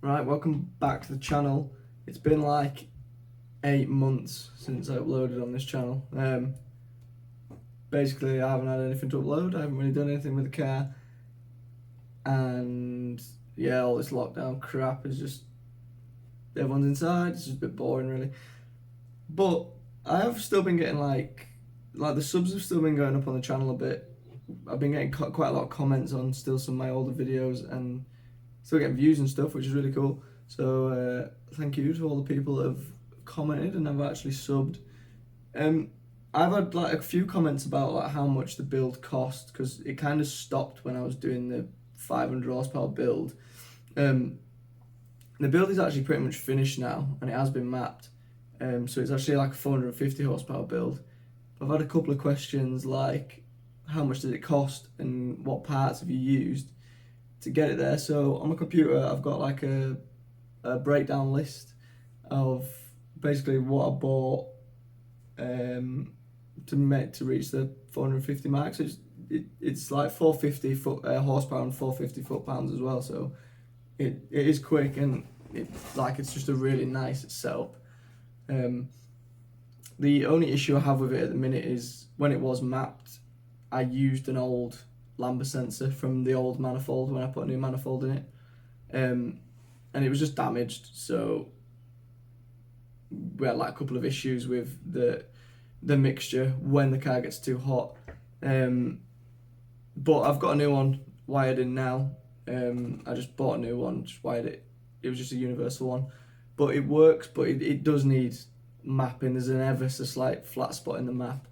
Right, welcome back to the channel. It's been like 8 months since I uploaded on this channel. Basically, I haven't had anything to upload. I haven't really done anything with the car, and yeah, all this lockdown crap is just everyone's inside. It's just a bit boring, really. But I have still been getting like the subs have still been going up on the channel a bit. I've been getting quite a lot of comments on still some of my older videos and still getting views and stuff, which is really cool. So thank you to all the people that have commented and have actually subbed. I've had like a few comments about like how much the build cost, because it kind of stopped when I was doing the 500 horsepower build. The build is actually pretty much finished now, and it has been mapped. So it's actually like a 450 horsepower build. I've had a couple of questions like, how much did it cost and what parts have you used to get it there? So on my computer, I've got like a breakdown list of basically what I bought to reach the 450 mark. So it's like 450 horsepower and 450 foot-pounds as well. So it is quick, and it's just a really nice setup. The only issue I have with it at the minute is when it was mapped, I used an old lambda sensor from the old manifold when I put a new manifold in it, and it was just damaged. So we had like a couple of issues with the mixture when the car gets too hot. But I've got a new one wired in now. I just bought a new one, just wired it. It was just a universal one, but it works. But it does need mapping. There's an ever so slight flat spot in the map.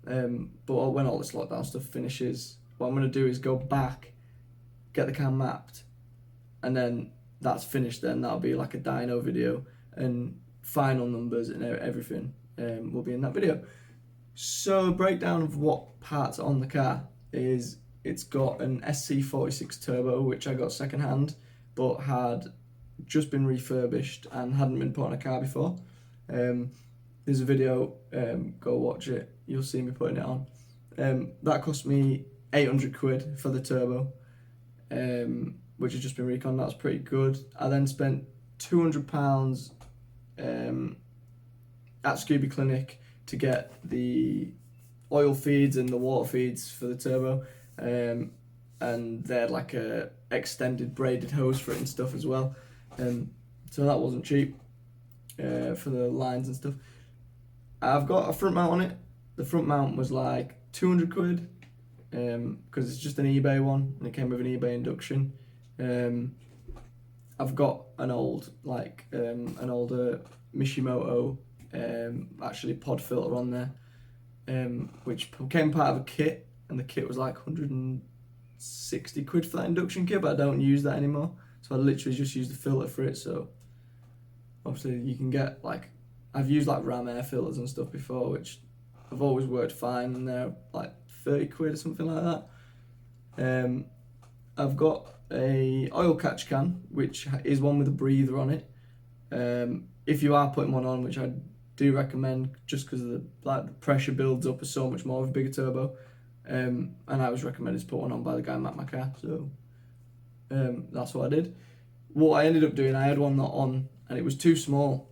But when all this lockdown stuff finishes, what I'm going to do is go back, get the car mapped, and then that's finished. Then that'll be like a dyno video, and final numbers and everything will be in that video. So a breakdown of what parts are on the car is, it's got an SC46 turbo, which I got second hand, but had just been refurbished and hadn't been put on a car before. There's a video, go watch it, you'll see me putting it on. That cost me 800 quid for the turbo, which has just been recon. That's pretty good. I then spent £200 at Scooby Clinic to get the oil feeds and the water feeds for the turbo, and they had like a extended braided hose for it and stuff as well. So that wasn't cheap for the lines and stuff. I've got a front mount on it. The front mount was like 200 quid because it's just an eBay one, and it came with an eBay induction. I've got an old an older Mishimoto actually pod filter on there, which came part of a kit, and the kit was like 160 quid for that induction kit, but I don't use that anymore, so I literally just use the filter for it. So obviously you can get like, I've used like Ram air filters and stuff before, which have always worked fine, and they're like 30 quid or something like that. I've got a oil catch can, which is one with a breather on it. If you are putting one on, which I do recommend, just because the pressure builds up as so much more with a bigger turbo, and I was recommended to put one on by the guy who mapped my car, so that's what I did. What I ended up doing, I had one not on, and it was too small,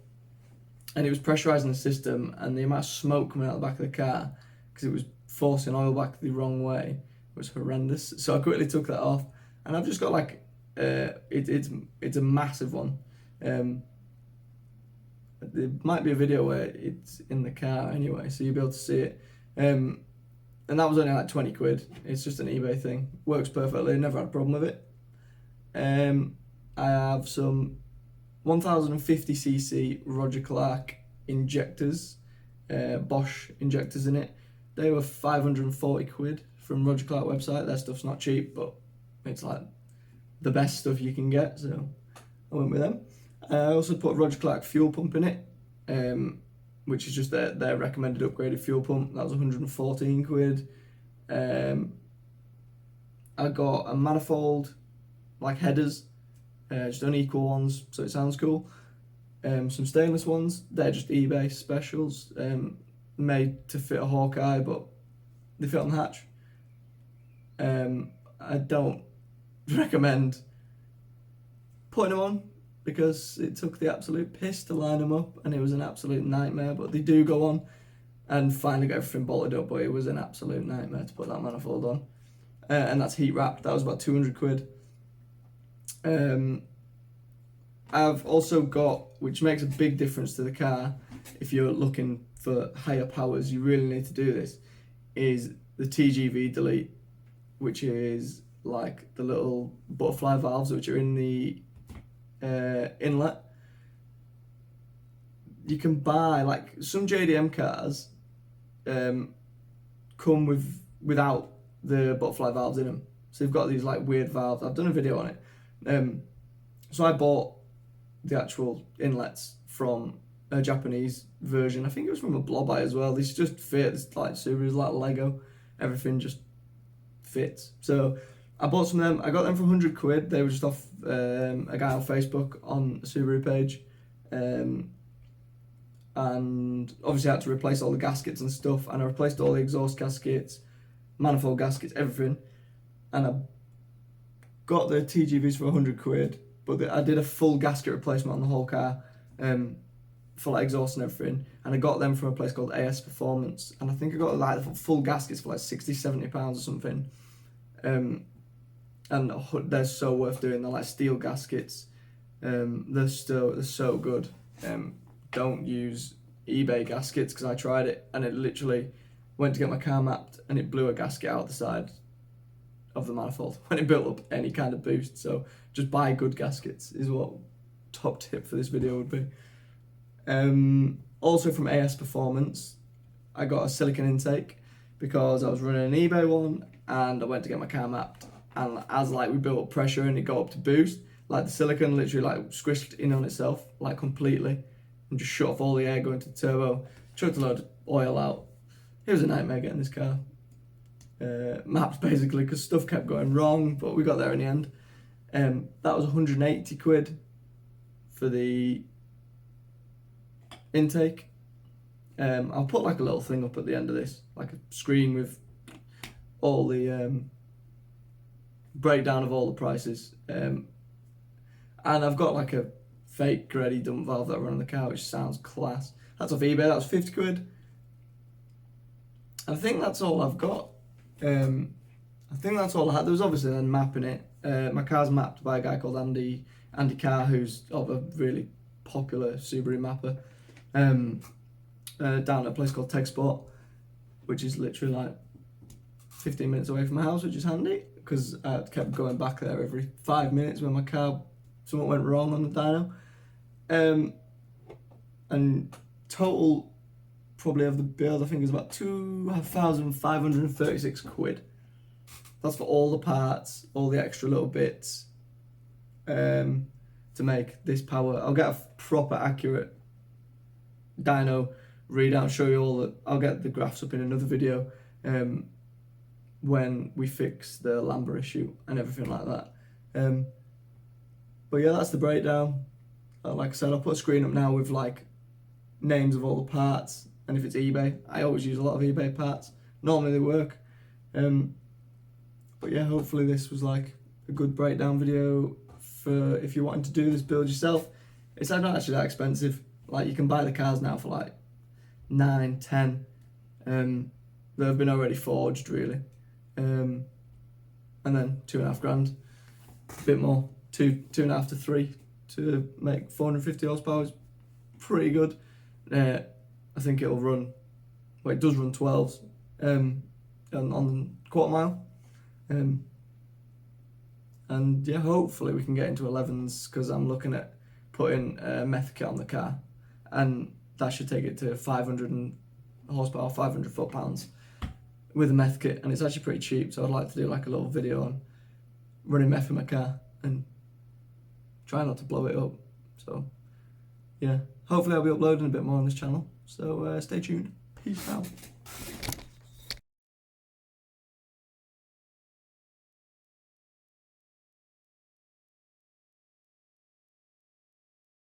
and it was pressurising the system, and the amount of smoke coming out the back of the car, because it was forcing oil back the wrong way, was horrendous. So I quickly took that off, and I've just got like it's a massive one. There might be a video where it's in the car anyway, so you'll be able to see it. And that was only like 20 quid. It's just an eBay thing. Works perfectly, never had a problem with it. I have some 1050cc Roger Clark injectors, Bosch injectors in it. They were 540 quid from Roger Clark website. Their stuff's not cheap, but it's like the best stuff you can get, so I went with them. I also put Roger Clark fuel pump in it, which is just their recommended upgraded fuel pump. That was 114 quid. I got a manifold, like headers, just unequal ones, so it sounds cool. Some stainless ones, they're just eBay specials, made to fit a Hawkeye, but they fit on the hatch. I don't recommend putting them on because it took the absolute piss to line them up, and it was an absolute nightmare. But they do go on, and finally got everything bolted up, but it was an absolute nightmare to put that manifold on. And that's heat wrapped. That was about 200 quid. I've also got, which makes a big difference to the car, if you're looking for higher powers, you really need to do this, is the TGV delete, which is like the little butterfly valves which are in the inlet. You can buy, like, some JDM cars come without the butterfly valves in them, so they've got these like weird valves. I've done a video on it. So I bought the actual inlets from a Japanese version. I think it was from a Blobai as well. These just fit. It's like Subaru's like Lego. Everything just fits. So I bought some of them. I got them for 100 quid. They were just off a guy on Facebook on the Subaru page. And obviously I had to replace all the gaskets and stuff. And I replaced all the exhaust gaskets, manifold gaskets, everything. And I got the TGVs for 100 quid. But I did a full gasket replacement on the whole car, for like exhaust and everything. And I got them from a place called AS Performance. And I think I got like full gaskets for like 60, 70 pounds or something. And they're so worth doing. They're like steel gaskets. They're so good. Don't use eBay gaskets, because I tried it and it literally went to get my car mapped and it blew a gasket out the side of the manifold when it built up any kind of boost. So just buy good gaskets is what top tip for this video would be. Also from AS Performance, I got a silicone intake because I was running an eBay one and I went to get my car mapped, and as like we built up pressure and it got up to boost, like the silicone literally like squished in on itself like completely and just shut off all the air going to the turbo, chucked a load of oil out. It was a nightmare getting this car mapped basically, because stuff kept going wrong, but we got there in the end. That was 180 quid for the intake. I'll put like a little thing up at the end of this, like a screen with all the breakdown of all the prices. And I've got like a fake ready dump valve that I run on the car, which sounds class. That's off eBay. That was 50 quid. And I think that's all I've got. I think that's all I had. There was obviously then mapping it. My car's mapped by a guy called Andy Carr, who's of a really popular Subaru mapper, down at a place called Tech Sport, which is literally like 15 minutes away from my house, which is handy because I kept going back there every 5 minutes when something went wrong on the dyno. And total probably of the bill, I think, is about 2,536 quid. That's for all the parts, all the extra little bits, to make this power. I'll get a proper accurate dyno readout, show you all the, I'll get the graphs up in another video, when we fix the Lambda issue and everything like that. But yeah, that's the breakdown. Like I said, I'll put a screen up now with like names of all the parts, and if it's eBay, I always use a lot of eBay parts. Normally they work. But yeah, hopefully this was like a good breakdown video for if you're wanting to do this build yourself. It's not actually that expensive. Like, you can buy the cars now for like 9, 10. They've been already forged really. And then 2.5 grand, a bit more, 2.5 to 3 to make 450 horsepower is pretty good. I think it'll run, well, it does run 12s on quarter mile. And yeah, hopefully we can get into 11s, because I'm looking at putting a meth kit on the car, and that should take it to 500 horsepower, 500 foot-pounds with a meth kit, and it's actually pretty cheap. So I'd like to do like a little video on running meth in my car and try not to blow it up. So yeah, hopefully I'll be uploading a bit more on this channel, so stay tuned. Peace out.